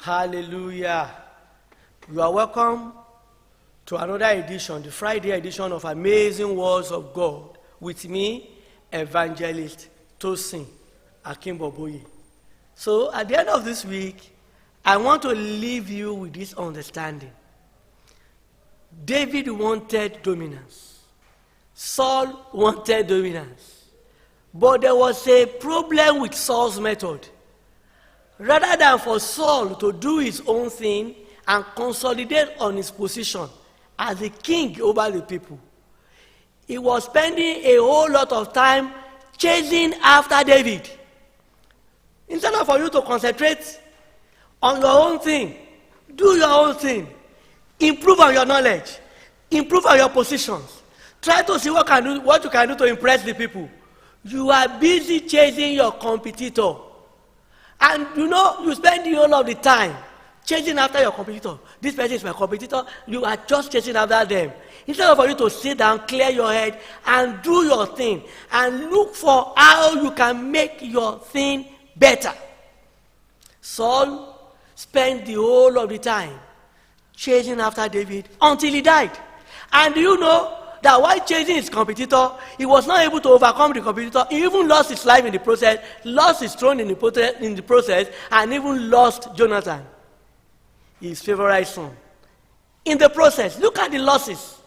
Hallelujah. You are welcome to another edition, the Friday edition of Amazing Words of God with me, Evangelist Tosin Akimboboye. So at the end of this week, I want to leave you with this understanding. David wanted dominance. Saul wanted dominance. But there was a problem with Saul's method. Rather than for Saul to do his own thing and consolidate on his position as the king over the people, he was spending a whole lot of time chasing after David. Instead of for you to concentrate on your own thing, do your own thing, improve on your knowledge, improve on your positions, try to see what you can do to impress the people. You are busy chasing your competitor. And you spend the whole of the time chasing after your competitor. This person is my competitor. You are just chasing after them. Instead of for you to sit down, clear your head, and do your thing, and look for how you can make your thing better. Saul spent the whole of the time chasing after David until he died. And do you know that while chasing his competitor, he was not able to overcome the competitor. He even lost his life in the process, lost his throne in the process, and even lost Jonathan, his favorite son. In the process, look at the losses.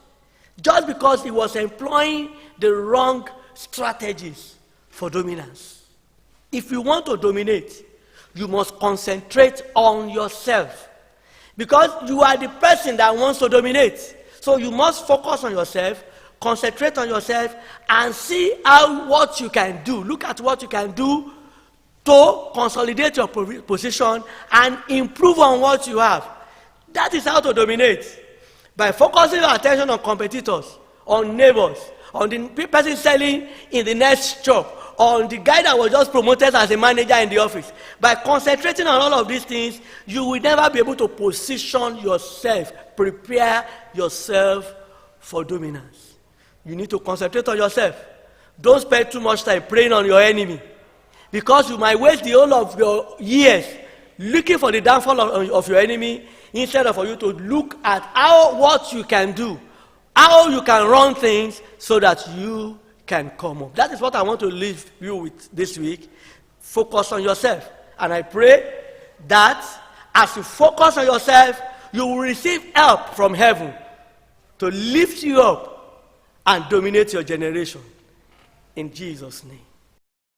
Just because he was employing the wrong strategies for dominance. If you want to dominate, you must concentrate on yourself. Because you are the person that wants to dominate. So you must focus on yourself, concentrate on yourself, and see what you can do. Look at what you can do to consolidate your position and improve on what you have. That is how to dominate. By focusing your attention on competitors, on neighbors, on the person selling in the next shop, on the guy that was just promoted as a manager in the office. By concentrating on all of these things, you will never be able to position yourself, prepare yourself for dominance. You need to concentrate on yourself. Don't spend too much time praying on your enemy, because you might waste the whole of your years looking for the downfall of your enemy, instead of for you to look at what you can do, how you can run things so that you can come up. That is what I want to leave you with this week. Focus on yourself. And I pray that as you focus on yourself, you will receive help from heaven to lift you up and dominate your generation. In Jesus' name.